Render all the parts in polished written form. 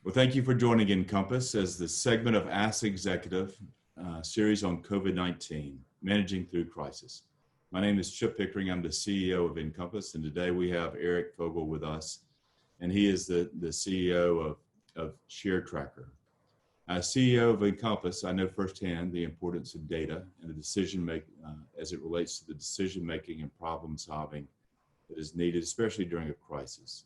Well, thank you for joining INCOMPAS as the segment of Ask Executive series on COVID-19, Managing Through Crisis. My name is Chip Pickering. I'm the CEO of INCOMPAS, and today we have Eric Fogle with us, and he is the CEO of ShareTracker. As CEO of INCOMPAS, I know firsthand the importance of data and the decision-making as it relates to the decision-making and problem-solving that is needed, especially during a crisis.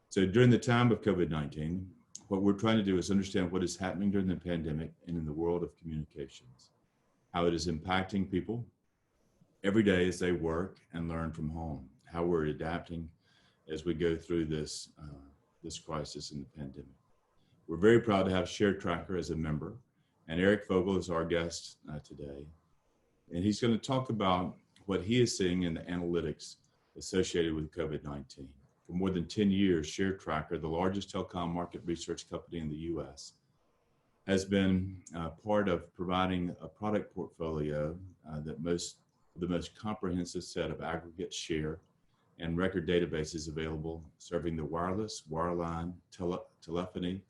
So during the time of COVID-19, what we're trying to do is understand what is happening during the pandemic and in the world of communications, how it is impacting people every day as they work and learn from home, how we're adapting as we go through this crisis in the pandemic. We're very proud to have ShareTracker as a member, and Eric Fogle is our guest today. And he's going to talk about what he is seeing in the analytics associated with COVID-19. For more than 10 years, ShareTracker, the largest telecom market research company in the U.S., has been part of providing a product portfolio the most comprehensive set of aggregate share and record databases available, serving the wireless, wireline, telephony,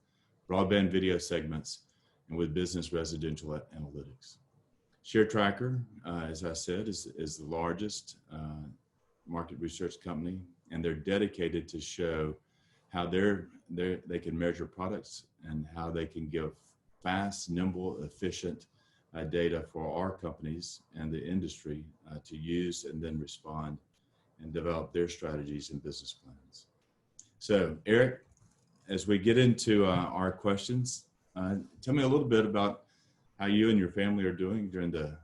broadband video segments, and with business residential analytics. ShareTracker, as I said, is the largest market research company, and they're dedicated to show how they can measure products and how they can give fast, nimble, efficient data for our companies and the industry to use and then respond and develop their strategies and business plans. So, Eric, as we get into our questions, tell me a little bit about how you and your family are doing during the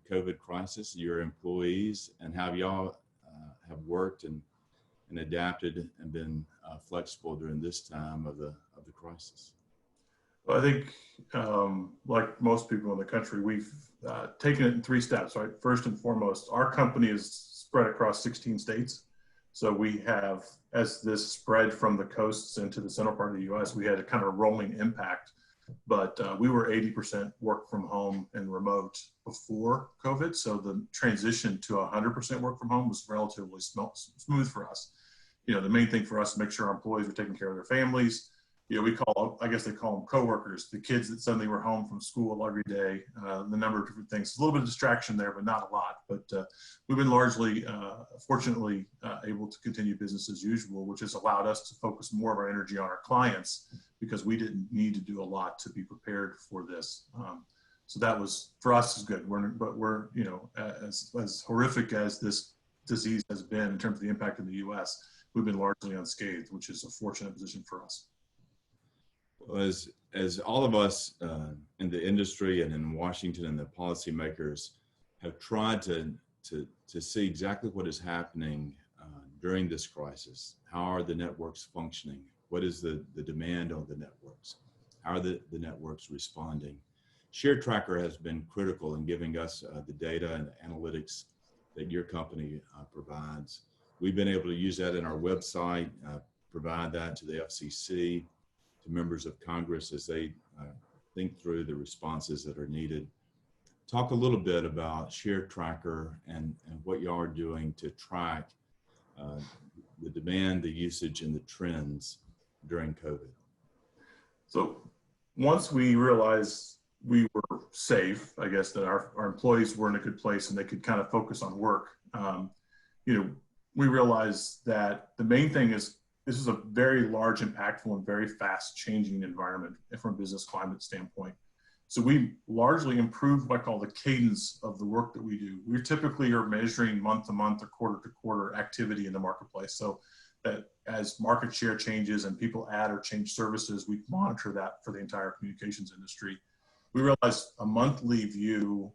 COVID crisis, your employees, and how y'all have worked and adapted and been flexible during this time of the crisis. Well, I think, like most people in the country, we've taken it in 3 steps, right? First and foremost, our company is spread across 16 states. So we have, as this spread from the coasts into the central part of the U.S., we had a kind of rolling impact. But we were 80% work from home and remote before COVID. So the transition to 100% work from home was relatively smooth for us. You know, the main thing for us is make sure our employees were taking care of their families. You know, I guess they call them coworkers, the kids that suddenly were home from school every day, the number of different things. A little bit of distraction there, but not a lot. But we've been largely, fortunately, able to continue business as usual, which has allowed us to focus more of our energy on our clients because we didn't need to do a lot to be prepared for this. So that was, for us, is good. But we're, you know, as horrific as this disease has been in terms of the impact in the U.S., we've been largely unscathed, which is a fortunate position for us. Well, as all of us in the industry and in Washington and the policymakers have tried to see exactly what is happening during this crisis, how are the networks functioning? What is the demand on the networks? How are the networks responding? ShareTracker has been critical in giving us the data and the analytics that your company provides. We've been able to use that in our website, provide that to the FCC, to members of Congress as they think through the responses that are needed. Talk a little bit about ShareTracker and what y'all are doing to track the demand, the usage, and the trends during COVID. So once we realized we were safe, I guess that our employees were in a good place and they could kind of focus on work, you know, we realized that the main thing is this is a very large, impactful, and very fast changing environment from a business climate standpoint. So we largely improved what I call the cadence of the work that we do. We typically are measuring month to month or quarter to quarter activity in the marketplace. So that as market share changes and people add or change services, we monitor that for the entire communications industry. We realized a monthly view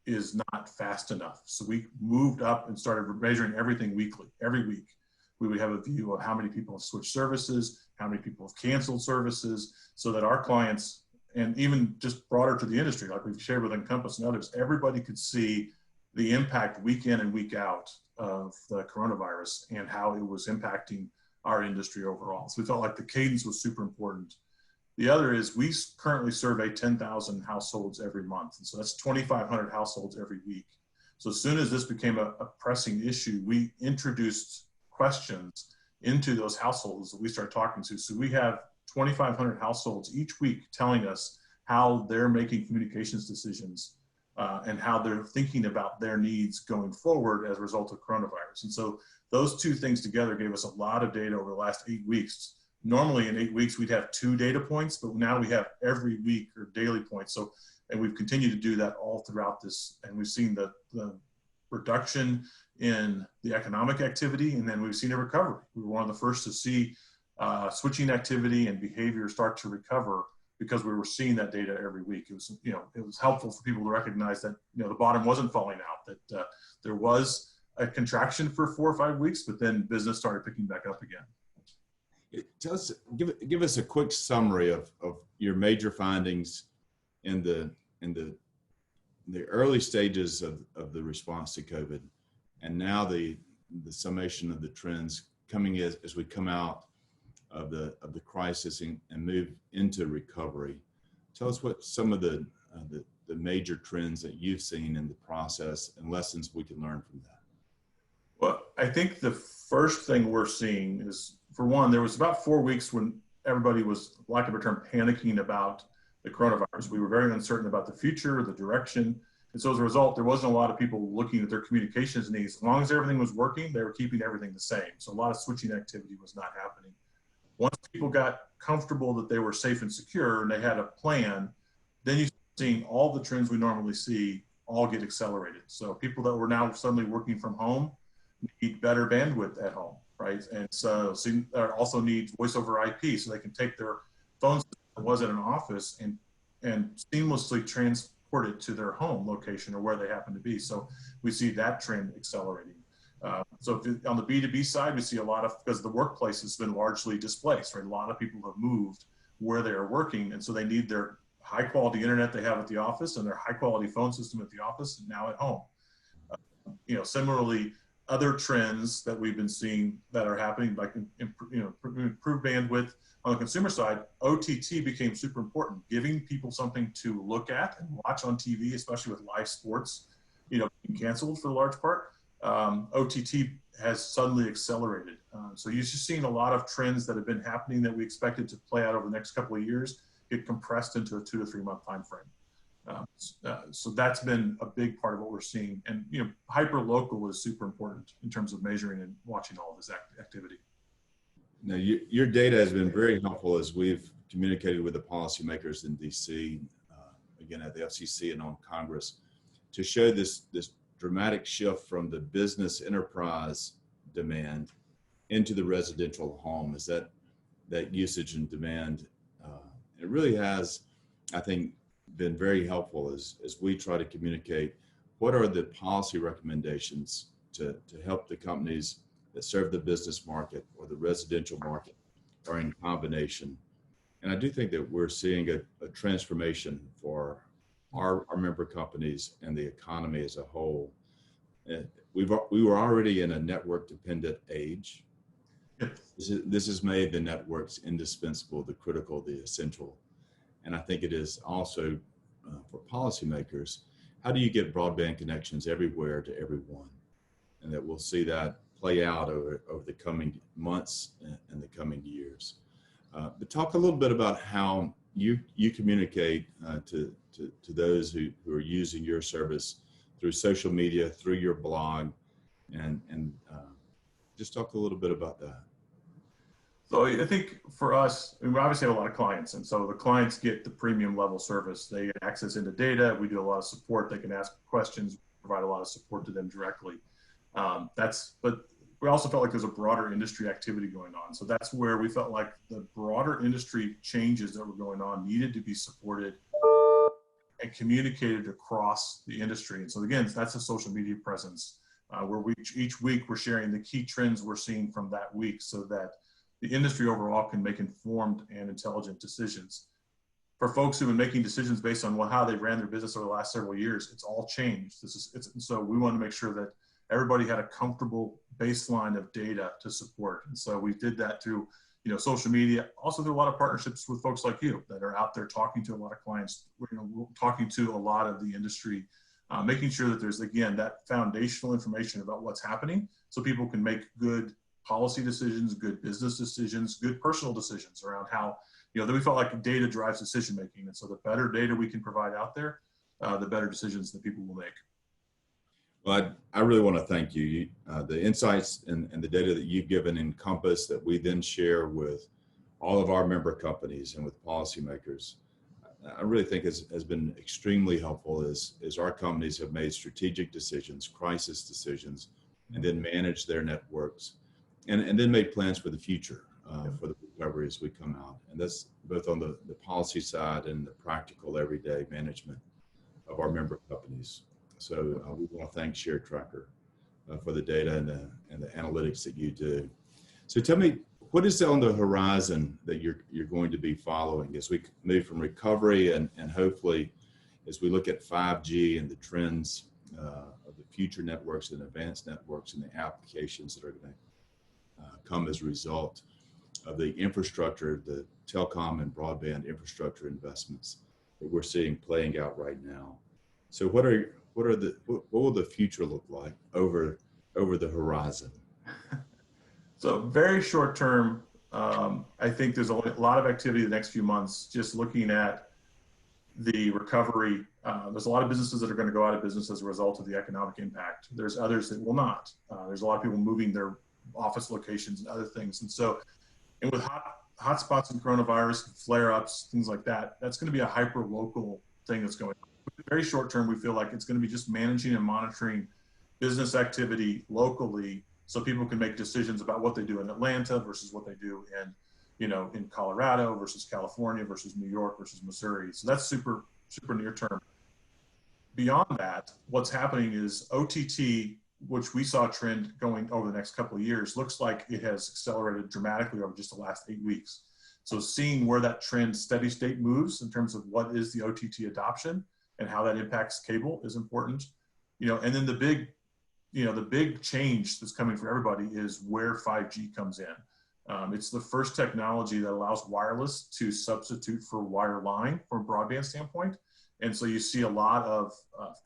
is not fast enough. So we moved up and started measuring everything weekly. Every week, we would have a view of how many people have switched services, how many people have canceled services, so that our clients, and even just broader to the industry, like we've shared with INCOMPAS and others, everybody could see the impact week in and week out of the coronavirus and how it was impacting our industry overall. So we felt like the cadence was super important. The other is we currently survey 10,000 households every month. And so that's 2,500 households every week. So as soon as this became a pressing issue, we introduced questions into those households that we started talking to. So we have 2,500 households each week telling us how they're making communications decisions and how they're thinking about their needs going forward as a result of coronavirus. And so those two things together gave us a lot of data over the last 8 weeks. Normally in 8 weeks, we'd have 2 data points, but now we have every week or daily points. So, and we've continued to do that all throughout this. And we've seen the reduction in the economic activity, and then we've seen a recovery. We were one of the first to see switching activity and behavior start to recover because we were seeing that data every week. It was, it was helpful for people to recognize that, the bottom wasn't falling out, that there was a contraction for 4 or 5 weeks, but then business started picking back up again. Give us a quick summary of your major findings in the early stages of the response to COVID, and now the summation of the trends coming as we come out of the crisis and move into recovery. Tell us what some of the major trends that you've seen in the process and lessons we can learn from that. Well, I think the first thing we're seeing is, for one, there was about 4 weeks when everybody was, for lack of a term, panicking about the coronavirus. We were very uncertain about the future, the direction. And so as a result, there wasn't a lot of people looking at their communications needs. As long as everything was working, they were keeping everything the same. So a lot of switching activity was not happening. Once people got comfortable that they were safe and secure and they had a plan, then you start seeing all the trends we normally see all get accelerated. So people that were now suddenly working from home need better bandwidth at home, right? And so also need voice over IP, so they can take their phones that was at an office and seamlessly transport it to their home location or where they happen to be. So we see that trend accelerating. So on the B2B side, we see a lot of, because the workplace has been largely displaced, right? A lot of people have moved where they are working, and so they need their high quality internet they have at the office and their high quality phone system at the office and now at home. Similarly, other trends that we've been seeing that are happening, like improved bandwidth on the consumer side, OTT became super important, giving people something to look at and watch on TV, especially with live sports, being canceled for the large part. OTT has suddenly accelerated. So you're just seeing a lot of trends that have been happening that we expected to play out over the next couple of years get compressed into a 2 to 3 month time frame. So that's been a big part of what we're seeing. And, hyper local is super important in terms of measuring and watching all of this activity. Now, your data has been very helpful as we've communicated with the policymakers in DC, again at the FCC and on Congress, to show this dramatic shift from the business enterprise demand into the residential home. Is that usage and demand? It really has, I think, been very helpful as we try to communicate what are the policy recommendations to help the companies that serve the business market or the residential market or in combination. And I do think that we're seeing a transformation for our member companies and the economy as a whole. We were already in a network dependent age. This has made the networks indispensable, the critical, the essential. And I think it is also for policymakers, how do you get broadband connections everywhere to everyone? And that we'll see that play out over the coming months and the coming years. But talk a little bit about how you communicate to those who are using your service through social media, through your blog, and just talk a little bit about that. So I think for us, we obviously have a lot of clients, and so the clients get the premium level service. They get access into data. We do a lot of support. They can ask questions, provide a lot of support to them directly. But we also felt like there's a broader industry activity going on. So that's where we felt like the broader industry changes that were going on needed to be supported and communicated across the industry. And so again, that's a social media presence where each week we're sharing the key trends we're seeing from that week so that the industry overall can make informed and intelligent decisions. For folks who've been making decisions based on how they ran their business over the last several years, it's all changed. So we want to make sure that everybody had a comfortable baseline of data to support. And so we did that through social media. Also, there are a lot of partnerships with folks like you that are out there talking to a lot of clients, talking to a lot of the industry, making sure that there's, again, that foundational information about what's happening so people can make good policy decisions, good business decisions, good personal decisions around how, that we felt like data drives decision making. And so the better data we can provide out there, the better decisions that people will make. Well, I really want to thank you. The insights and the data that you've given INCOMPAS that we then share with all of our member companies and with policymakers, I really think has been extremely helpful as our companies have made strategic decisions, crisis decisions, and then managed their networks and then made plans for the future, for the recovery as we come out. And that's both on the policy side and the practical everyday management of our member companies. So we want to thank ShareTracker for the data and the analytics that you do. So tell me, what is on the horizon that you're going to be following as we move from recovery and hopefully as we look at 5G and the trends of the future networks and advanced networks and the applications that are going to come as a result of the infrastructure, the telecom and broadband infrastructure investments that we're seeing playing out right now. So what will the future look like over the horizon? So very short term, I think there's a lot of activity the next few months, just looking at the recovery. There's a lot of businesses that are going to go out of business as a result of the economic impact. There's others that will not. There's a lot of people moving their office locations and other things. And with hotspots and coronavirus, flare-ups, things like that, that's going to be a hyper-local thing that's going on. Very short term, we feel like it's going to be just managing and monitoring business activity locally so people can make decisions about what they do in Atlanta versus what they do in Colorado versus California versus New York versus Missouri. So that's super, super near term. Beyond that, what's happening is OTT, which we saw a trend going over the next couple of years, looks like it has accelerated dramatically over just the last 8 weeks. So seeing where that trend steady state moves in terms of what is the OTT adoption and how that impacts cable is important. And then the big change that's coming for everybody is where 5G comes in. It's the first technology that allows wireless to substitute for wireline from a broadband standpoint. And so you see a lot of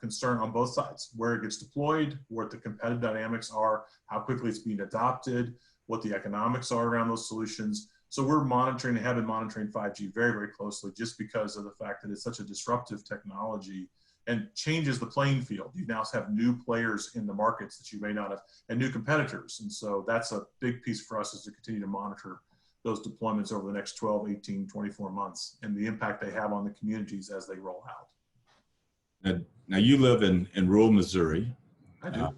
concern on both sides, where it gets deployed, what the competitive dynamics are, how quickly it's being adopted, what the economics are around those solutions. So we're monitoring and have been monitoring 5G very, very closely just because of the fact that it's such a disruptive technology and changes the playing field. You now have new players in the markets that you may not have, and new competitors. And so that's a big piece for us, is to continue to monitor those deployments over the next 12, 18, 24 months and the impact they have on the communities as they roll out. Now you live in rural Missouri. I do.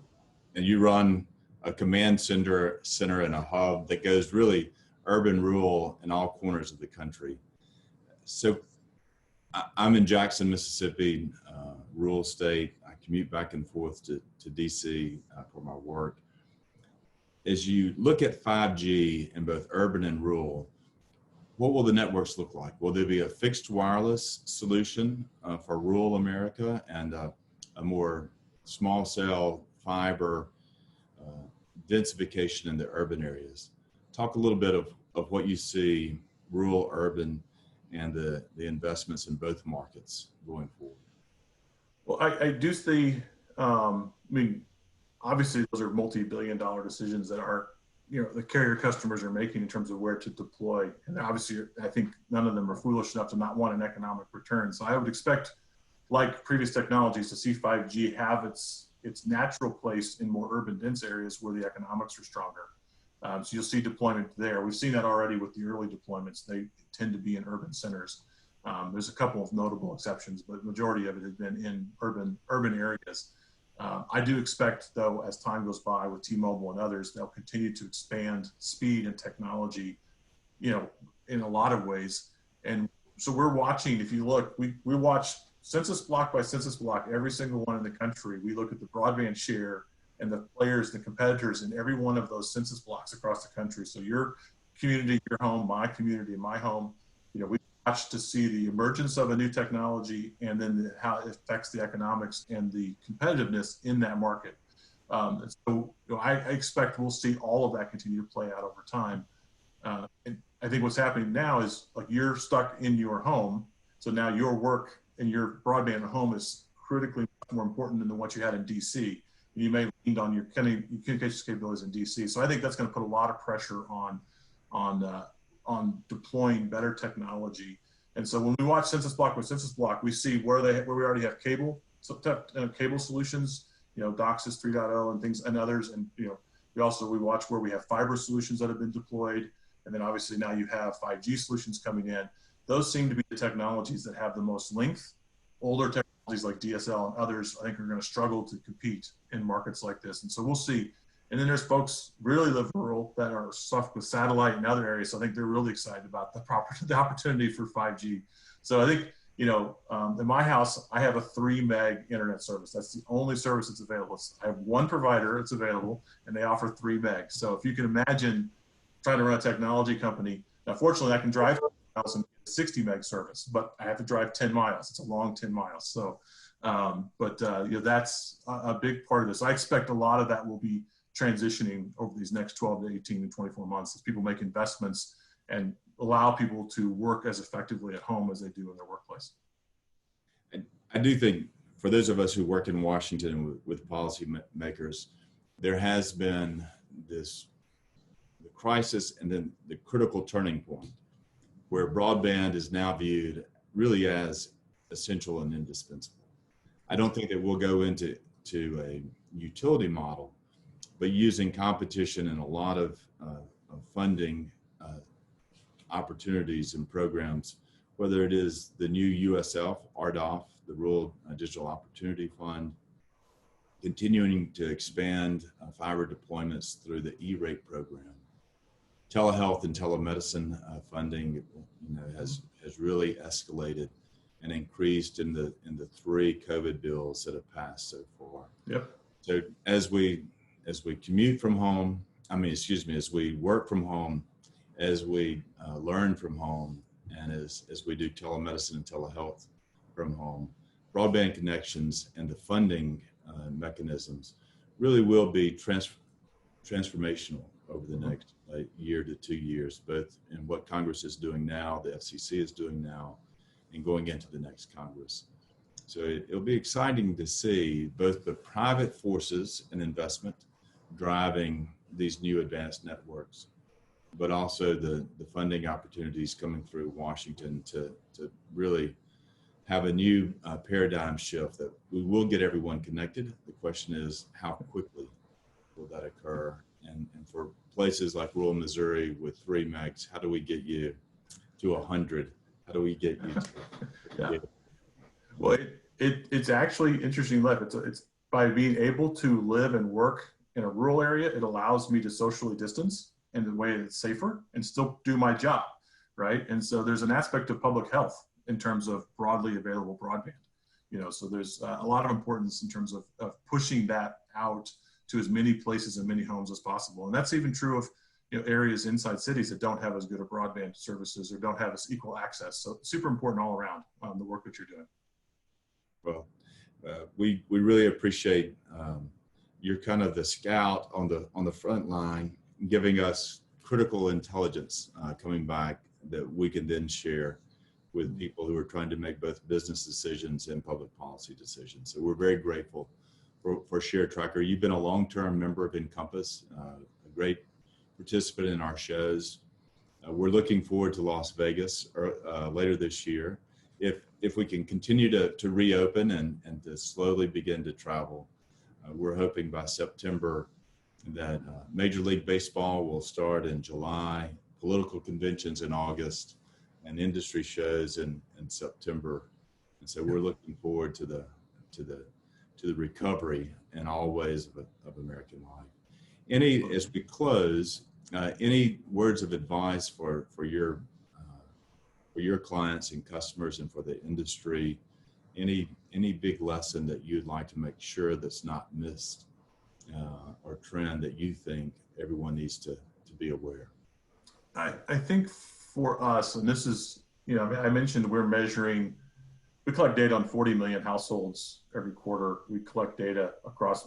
And you run a command center and a hub that goes really urban, rural, in all corners of the country. So I'm in Jackson, Mississippi, rural state. I commute back and forth to DC for my work. As you look at 5G in both urban and rural, what will the networks look like? Will there be a fixed wireless solution for rural America and a more small cell fiber densification in the urban areas? Talk a little bit of what you see rural, urban, and the investments in both markets going forward. Well, I do see, obviously those are multi-billion-dollar decisions that the carrier customers are making in terms of where to deploy. And obviously, I think none of them are foolish enough to not want an economic return. So I would expect, like previous technologies, to see 5G have its natural place in more urban dense areas where the economics are stronger. So you'll see deployment there. We've seen that already with the early deployments. They tend to be in urban centers. There's a couple of notable exceptions, but the majority of it has been in urban areas. I do expect, though, as time goes by with T-Mobile and others, they'll continue to expand speed and technology, in a lot of ways. And so we're watching, if you look, we watch census block by census block, every single one in the country. We look at the broadband share and the players, the competitors in every one of those census blocks across the country. So your community, your home, my community, my home, we watch to see the emergence of a new technology and then how it affects the economics and the competitiveness in that market. And so I expect we'll see all of that continue to play out over time. And I think what's happening now is, like, you're stuck in your home. So now your work and your broadband at home is critically much more important than what you had in DC. You may lean on your communications capabilities in DC. So I think that's going to put a lot of pressure on deploying better technology. And so when we watch Census Block with Census Block, we see where we already have cable solutions, DOCSIS 3.0 and things and others. And, we watch where we have fiber solutions that have been deployed. And then obviously now you have 5G solutions coming in. Those seem to be the technologies that have the most length. Older technologies like DSL and others, I think, are going to struggle to compete in markets like this. And so we'll see. And then there's folks really live rural that are stuck with satellite and other areas. So I think they're really excited about the opportunity for 5G. So I think, in my house, I have a 3 meg internet service. That's the only service that's available. I have one provider that's available, and they offer 3 meg. So if you can imagine trying to run a technology company, now fortunately I can drive miles and get a 60 meg service, but I have to drive 10 miles. It's a long 10 miles. So, that's a big part of this. I expect a lot of that will be transitioning over these next 12 to 18 to 24 months as people make investments and allow people to work as effectively at home as they do in their workplace. I do think for those of us who work in Washington with policy makers, there has been the crisis and then the critical turning point where broadband is now viewed really as essential and indispensable. I don't think that we'll go into a utility model, but using competition and a lot of funding opportunities and programs, whether it is the new USF, RDOF, the Rural Digital Opportunity Fund, continuing to expand fiber deployments through the E-rate program. Telehealth and telemedicine funding has really escalated and increased in the 3 COVID bills that have passed so far. Yep. So as we commute from home, as we work from home, as we learn from home, and as we do telemedicine and telehealth from home, broadband connections and the funding mechanisms really will be transformational over the next year to 2 years, both in what Congress is doing now, the FCC is doing now, and going into the next Congress. So it'll be exciting to see both the private forces and investment driving these new advanced networks, but also the funding opportunities coming through Washington to really have a new paradigm shift that we will get everyone connected. The question is, how quickly will that occur? And for places like rural Missouri with 3 megs, how do we get you to 100? How do we get you to yeah. Well, it's actually interesting life. It's by being able to live and work in a rural area, it allows me to socially distance in a way that's safer and still do my job, right? And so there's an aspect of public health in terms of broadly available broadband, so there's a lot of importance in terms of pushing that out to as many places and many homes as possible. And that's even true of areas inside cities that don't have as good a broadband services or don't have as equal access. So super important all around the work that you're doing. Well, we really appreciate you're kind of the scout on the front line, giving us critical intelligence coming back that we can then share with people who are trying to make both business decisions and public policy decisions. So we're very grateful for ShareTracker. You've been a long-term member of INCOMPAS, a great participant in our shows. We're looking forward to Las Vegas later this year. If we can continue to reopen and to slowly begin to travel, we're hoping by September that Major League Baseball will start in July, political conventions in August, and industry shows in September. And so we're looking forward to the recovery in all ways of American life. As we close, any words of advice for your clients and customers and for the industry? Any big lesson that you'd like to make sure that's not missed, or trend that you think everyone needs to be aware? I think for us, and this is, I mentioned we collect data on 40 million households every quarter. We collect data across,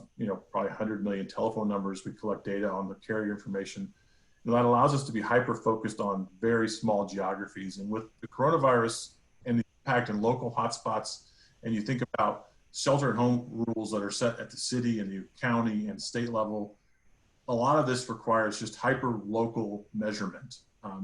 probably 100 million telephone numbers. We collect data on the carrier information. And that allows us to be hyper-focused on very small geographies. And with the coronavirus and the impact in local hotspots, and you think about shelter-at-home rules that are set at the city and the county and state level, a lot of this requires just hyper-local measurement.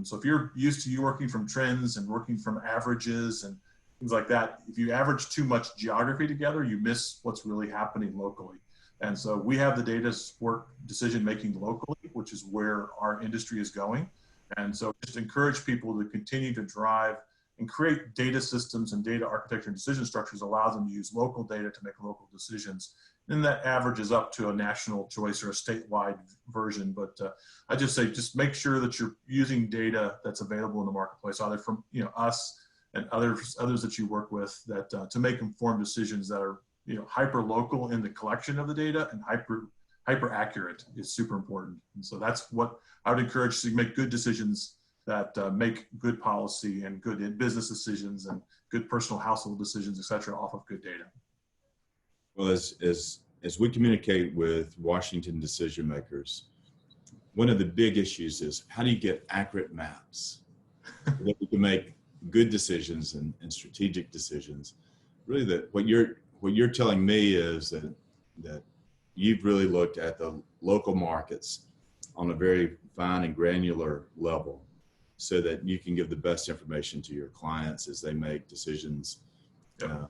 So if you're used to working from trends and working from averages and things like that, if you average too much geography together, you miss what's really happening locally. And so we have the data to support decision-making locally, which is where our industry is going. And so just encourage people to continue to drive and create data systems and data architecture and decision structures allows them to use local data to make local decisions. And that averages up to a national choice or a statewide version. But I just say, just make sure that you're using data that's available in the marketplace, either from us and others that you work with, that to make informed decisions that are hyper local in the collection of the data, and hyper accurate is super important. And so that's what I would encourage, to make good decisions that make good policy and good business decisions and good personal household decisions, et cetera, off of good data. Well, as we communicate with Washington decision makers, one of the big issues is, how do you get accurate maps that we can make good decisions and strategic decisions? Really, that what you're telling me is that you've really looked at the local markets on a very fine and granular level, so that you can give the best information to your clients as they make decisions of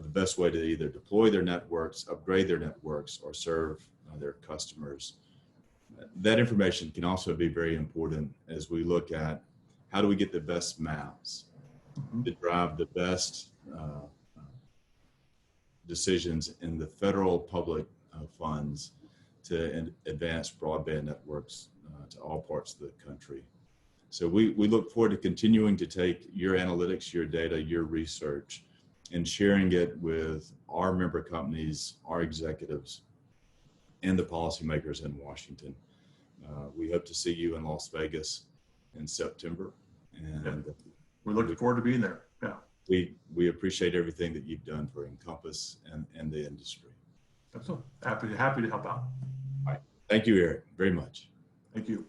the best way to either deploy their networks, upgrade their networks, or serve their customers. That information can also be very important as we look at, how do we get the best maps to drive the best decisions in the federal public funds to advance broadband networks to all parts of the country. So we look forward to continuing to take your analytics, your data, your research, and sharing it with our member companies, our executives, and the policymakers in Washington. We hope to see you in Las Vegas in September. And we're looking forward to being there. Yeah. We appreciate everything that you've done for INCOMPAS and the industry. Absolutely. Happy to help out. All right. Thank you, Eric, very much. Thank you.